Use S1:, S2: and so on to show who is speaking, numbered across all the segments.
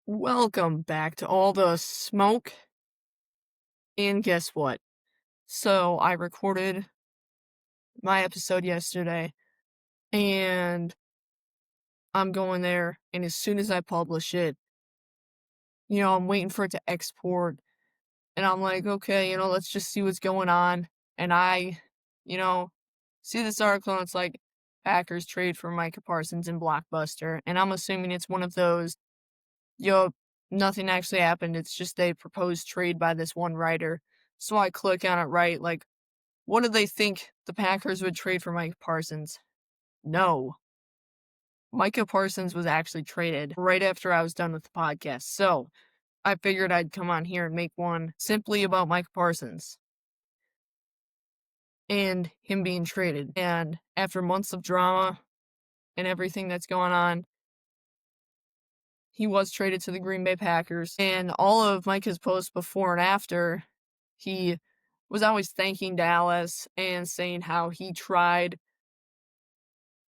S1: Welcome back to all the smoke. And guess what? So I recorded my episode yesterday and I'm going there. And as soon as I publish it, I'm waiting for it to export. And I'm like, okay, let's just see what's going on. And I, you know, see this article and it's like Packers trade for Micah Parsons in Blockbuster. And I'm assuming it's one of those, nothing actually happened. It's just a proposed trade by this one writer. So I click on it, right? Like, what do they think the Packers would trade for Micah Parsons? No. Micah Parsons was actually traded right after I was done with the podcast. So I figured I'd come on here and make one simply about Micah Parsons and him being traded. And after months of drama and everything that's going on, he was traded to the Green Bay Packers. And all of Micah's posts before and after, he was always thanking Dallas and saying how he tried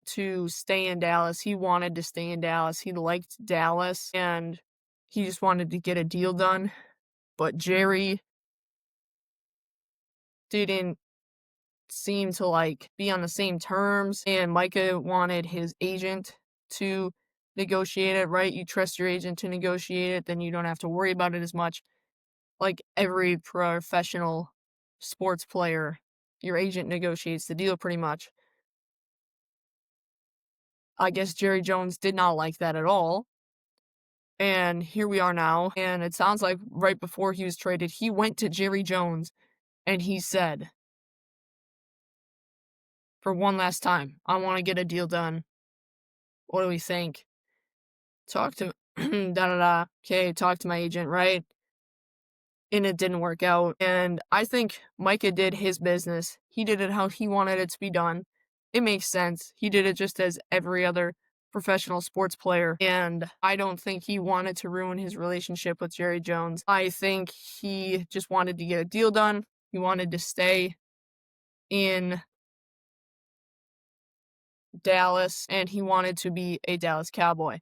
S1: to stay in Dallas. He wanted to stay in Dallas. He liked Dallas and he just wanted to get a deal done. But Jerry didn't seem to be on the same terms, and Micah wanted his agent to negotiate it, right? You trust your agent to negotiate it, then you don't have to worry about it as much. Like every professional sports player, your agent negotiates the deal pretty much. I guess Jerry Jones did not like that at all. And here we are now. And it sounds like right before he was traded, he went to Jerry Jones and he said, for one last time, I want to get a deal done. What do we think? Talk to da-da-da. Okay, talk to my agent, right? And it didn't work out. And I think Micah did his business. He did it how he wanted it to be done. It makes sense. He did it just as every other professional sports player. And I don't think he wanted to ruin his relationship with Jerry Jones. I think he just wanted to get a deal done. He wanted to stay in Dallas and he wanted to be a Dallas Cowboy.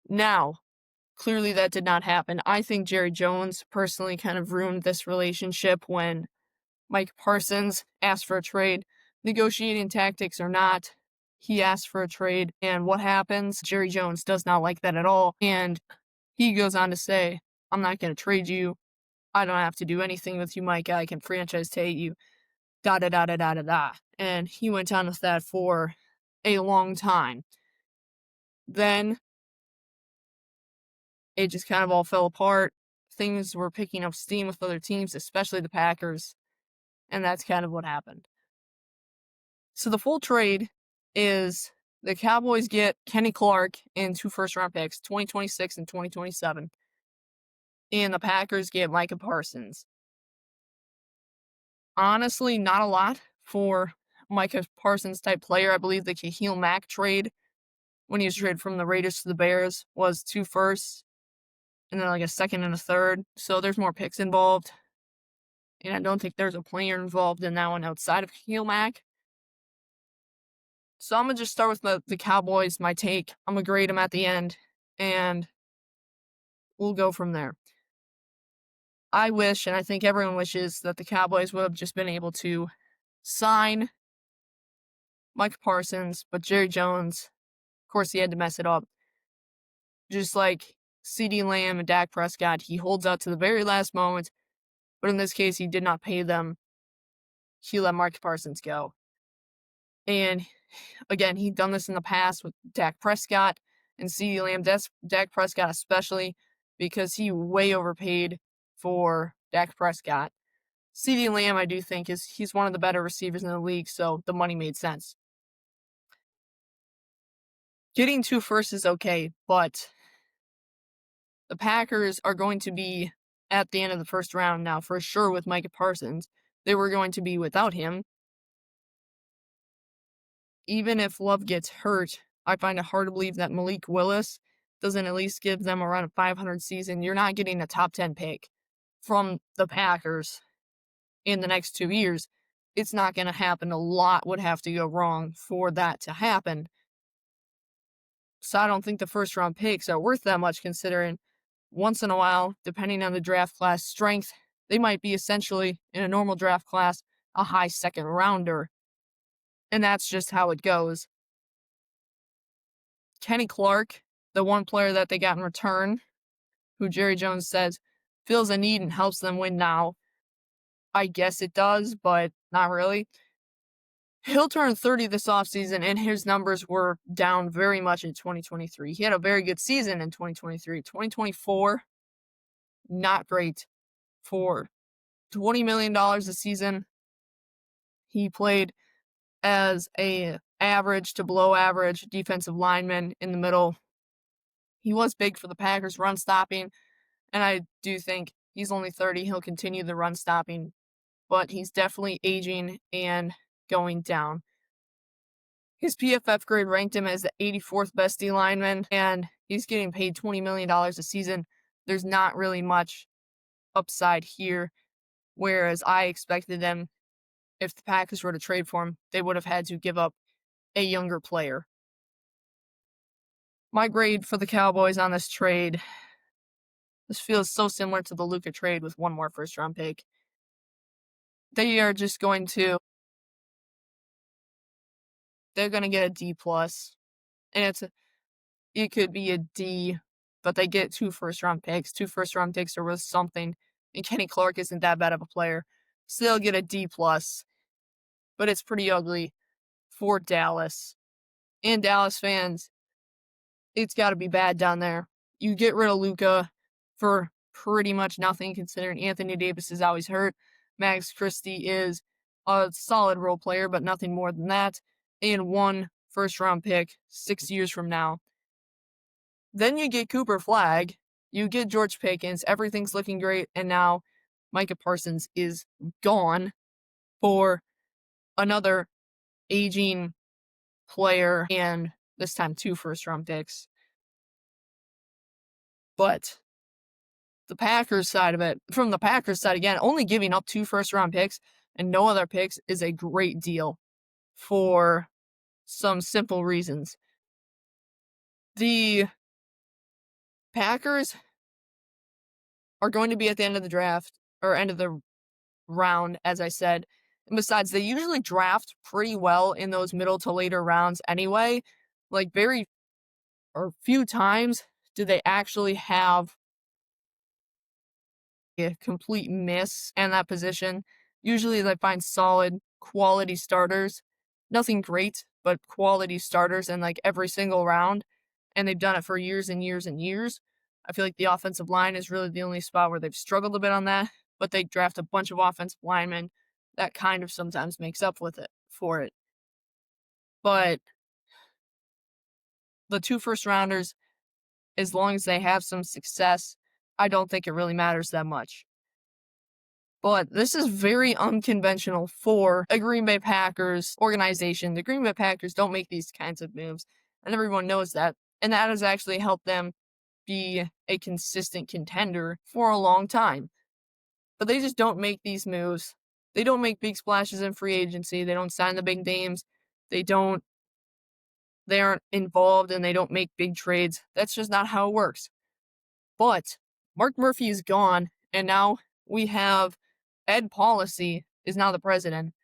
S1: Now, clearly that did not happen. I think Jerry Jones personally kind of ruined this relationship when Micah Parsons asked for a trade. Negotiating tactics or not, he asked for a trade. And what happens? Jerry Jones does not like that at all. And he goes on to say, I'm not going to trade you. I don't have to do anything with you, Micah. I can franchise tag you. Da-da-da-da-da-da-da. And he went on with that for a long time. Then it just kind of all fell apart. Things were picking up steam with other teams, especially the Packers. And that's kind of what happened. So the full trade is the Cowboys get Kenny Clark and 2 first-round picks, 2026 and 2027. And the Packers get Micah Parsons. Honestly, not a lot for Micah Parsons type player. I believe the Khalil Mack trade, when he was traded from the Raiders to the Bears, was 2 firsts and then a second and a third. So there's more picks involved. And I don't think there's a player involved in that one outside of Khalil Mack. So I'm going to just start with the Cowboys, my take. I'm going to grade them at the end, and we'll go from there. I wish, and I think everyone wishes, that the Cowboys would have just been able to sign Micah Parsons, but Jerry Jones, of course, he had to mess it up. Just like CeeDee Lamb and Dak Prescott, he holds out to the very last moment, but in this case, he did not pay them. He let Micah Parsons go. And again, he'd done this in the past with Dak Prescott and CeeDee Lamb. Dak Prescott especially, because he way overpaid for Dak Prescott. CeeDee Lamb, I do think, he's one of the better receivers in the league, so the money made sense. Getting 2 firsts is okay, but the Packers are going to be at the end of the first round now, for sure, with Micah Parsons. They were going to be without him. Even if Love gets hurt, I find it hard to believe that Malik Willis doesn't at least give them around a 500 season. You're not getting a top 10 pick from the Packers in the next 2 years. It's not going to happen. A lot would have to go wrong for that to happen. So I don't think the first round picks are worth that much, considering once in a while, depending on the draft class strength, they might be essentially, in a normal draft class, a high second rounder. And that's just how it goes. Kenny Clark, the one player that they got in return, who Jerry Jones says feels a need and helps them win now. I guess it does, but not really. He'll turn 30 this offseason, and his numbers were down very much in 2023. He had a very good season in 2023. 2024, not great. For $20 million a season, he played as a average to below average defensive lineman in the middle. He was big for the Packers run stopping, and I do think he's only 30. He'll continue the run stopping, but he's definitely aging and going down. His PFF grade ranked him as the 84th best D lineman, and he's getting paid $20 million a season. There's not really much upside here, whereas I expected them, if the Packers were to trade for him, they would have had to give up a younger player. My grade for the Cowboys on this trade, this feels so similar to the Luka trade with one more first-round pick. They are just going to, they're going to get a D+, and it could be a D, but they get 2 first-round picks. 2 first-round picks are worth something, and Kenny Clark isn't that bad of a player. So they'll get a D+, but it's pretty ugly for Dallas. And Dallas fans, it's got to be bad down there. You get rid of Luka for pretty much nothing, considering Anthony Davis is always hurt. Max Christie is a solid role player, but nothing more than that. And 1 first-round pick 6 years from now. Then you get Cooper Flagg, you get George Pickens, everything's looking great, and now Micah Parsons is gone for another aging player, and this time 2 first-round picks. But the Packers side of it, from the Packers side again, only giving up 2 first-round picks and no other picks is a great deal for some simple reasons. The Packers are going to be at the end of the draft, or end of the round, as I said. And besides, they usually draft pretty well in those middle to later rounds anyway. Like, very or few times do they actually have a complete miss in that position. Usually they find solid, quality starters. Nothing great, but quality starters in like every single round. And they've done it for years and years and years. I feel like the offensive line is really the only spot where they've struggled a bit on that, but they draft a bunch of offensive linemen that kind of sometimes makes up for it. But the 2 first rounders, as long as they have some success, I don't think it really matters that much. But this is very unconventional for a Green Bay Packers organization. The Green Bay Packers don't make these kinds of moves, and everyone knows that. And that has actually helped them be a consistent contender for a long time. But they just don't make these moves. They don't make big splashes in free agency. They don't sign the big names. They aren't involved, and they don't make big trades. That's just not how it works. But Mark Murphy is gone, and now we have Ed Policy is now the president.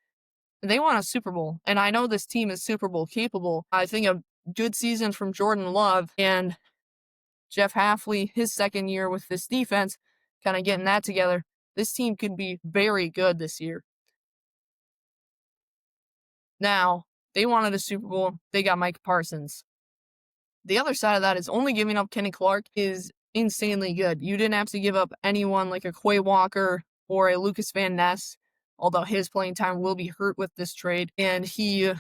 S1: They want a Super Bowl, and I know this team is Super Bowl capable. I think a good season from Jordan Love and Jeff Hafley, his second year with this defense, kind of getting that together. This team could be very good this year. Now, they wanted a Super Bowl. They got Micah Parsons. The other side of that is only giving up Kenny Clark is insanely good. You didn't have to give up anyone like a Quay Walker or a Lucas Van Ness, although his playing time will be hurt with this trade, and he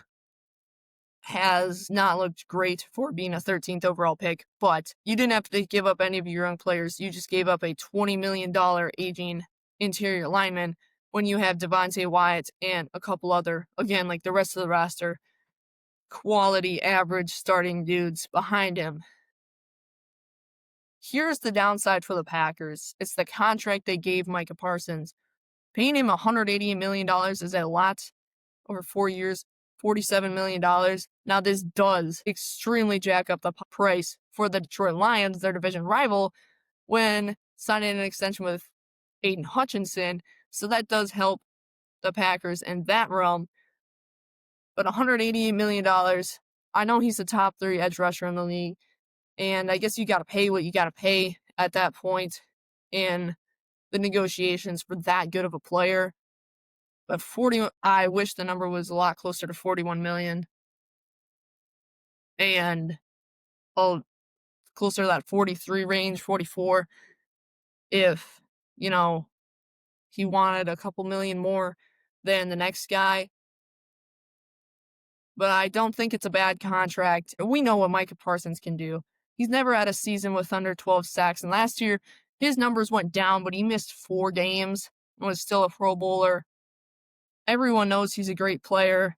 S1: has not looked great for being a 13th overall pick, but you didn't have to give up any of your young players. You just gave up a $20 million aging interior lineman when you have Devontae Wyatt and a couple other, again, like the rest of the roster, quality, average starting dudes behind him. Here's the downside for the Packers. It's the contract they gave Micah Parsons. Paying him $188 million is a lot over 4 years, $47 million. Now, this does extremely jack up the price for the Detroit Lions, their division rival, when signing an extension with Aiden Hutchinson. So that does help the Packers in that realm. But $188 million, I know he's the top 3 edge rusher in the league. And I guess you got to pay what you got to pay at that point in the negotiations for that good of a player. But I wish the number was a lot closer to 41 million. And closer to that 43 range, 44. If, he wanted a couple million more than the next guy. But I don't think it's a bad contract. We know what Micah Parsons can do. He's never had a season with under 12 sacks. And last year, his numbers went down, but he missed 4 games and was still a Pro Bowler. Everyone knows he's a great player.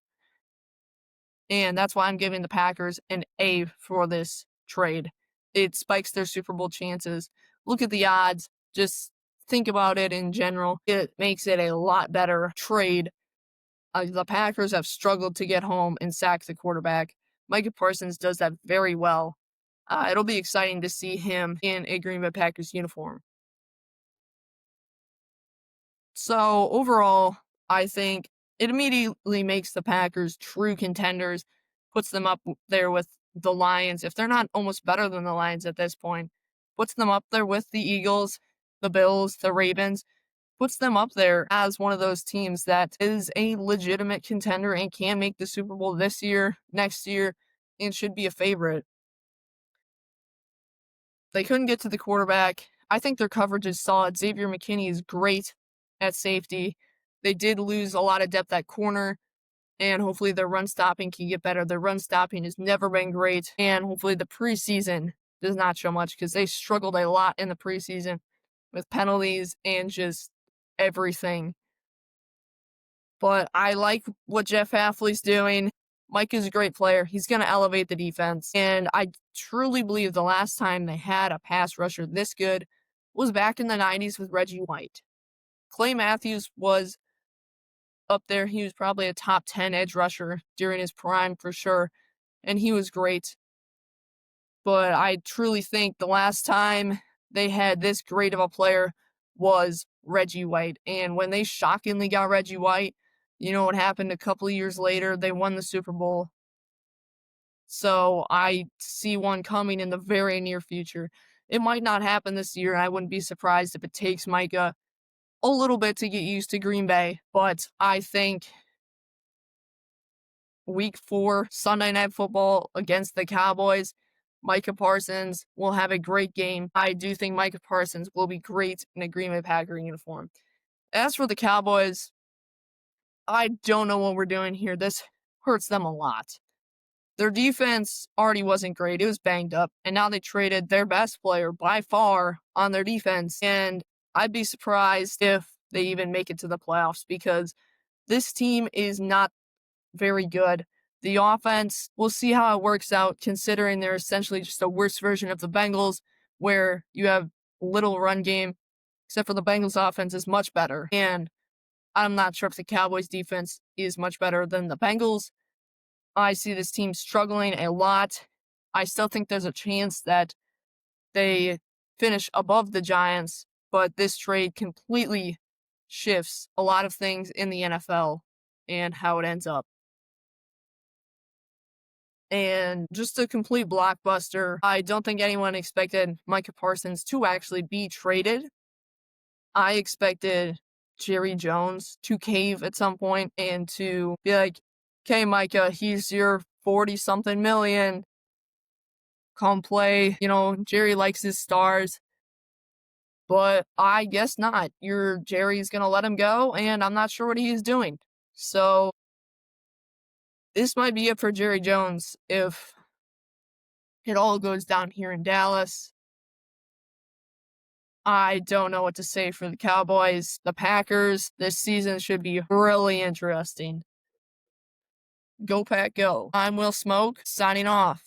S1: And that's why I'm giving the Packers an A for this trade. It spikes their Super Bowl chances. Look at the odds. Just think about it in general. It makes it a lot better trade. The Packers have struggled to get home and sack the quarterback. Micah Parsons does that very well. It'll be exciting to see him in a Green Bay Packers uniform. So overall, I think it immediately makes the Packers true contenders, puts them up there with the Lions. If they're not almost better than the Lions at this point, puts them up there with the Eagles, the Bills, the Ravens, puts them up there as one of those teams that is a legitimate contender and can make the Super Bowl this year, next year, and should be a favorite. They couldn't get to the quarterback. I think their coverage is solid. Xavier McKinney is great at safety. They did lose a lot of depth at corner, and hopefully their run stopping can get better. Their run stopping has never been great, and hopefully the preseason does not show much because they struggled a lot in the preseason with penalties and just everything. But I like what Jeff Hafley's doing. Mike is a great player. He's going to elevate the defense. And I truly believe the last time they had a pass rusher this good was back in the 90s with Reggie White. Clay Matthews was up there. He was probably a top 10 edge rusher during his prime for sure. And he was great. But I truly think the last time they had this great of a player was Reggie White. And when they shockingly got Reggie White, you know what happened a couple of years later? They won the Super Bowl. So I see one coming in the very near future. It might not happen this year, and I wouldn't be surprised if it takes Micah a little bit to get used to Green Bay. But I think Week 4, Sunday Night Football against the Cowboys, Micah Parsons will have a great game. I do think Micah Parsons will be great in a Green Bay Packer uniform. As for the Cowboys, I don't know what we're doing here. This hurts them a lot. Their defense already wasn't great. It was banged up. And now they traded their best player by far on their defense. And I'd be surprised if they even make it to the playoffs because this team is not very good. The offense, we'll see how it works out considering they're essentially just a worse version of the Bengals where you have little run game, except for the Bengals offense is much better. And I'm not sure if the Cowboys defense is much better than the Bengals. I see this team struggling a lot. I still think there's a chance that they finish above the Giants, but this trade completely shifts a lot of things in the NFL and how it ends up. And just a complete blockbuster. I don't think anyone expected Micah Parsons to actually be traded. I expected Jerry Jones to cave at some point and to be like, okay, Micah, he's your 40-something million. Come play. Jerry likes his stars. But I guess not. Jerry's going to let him go, and I'm not sure what he's doing. So this might be it for Jerry Jones if it all goes down here in Dallas. I don't know what to say for the Cowboys. The Packers, this season should be really interesting. Go Pack, go. I'm Will Smoak, signing off.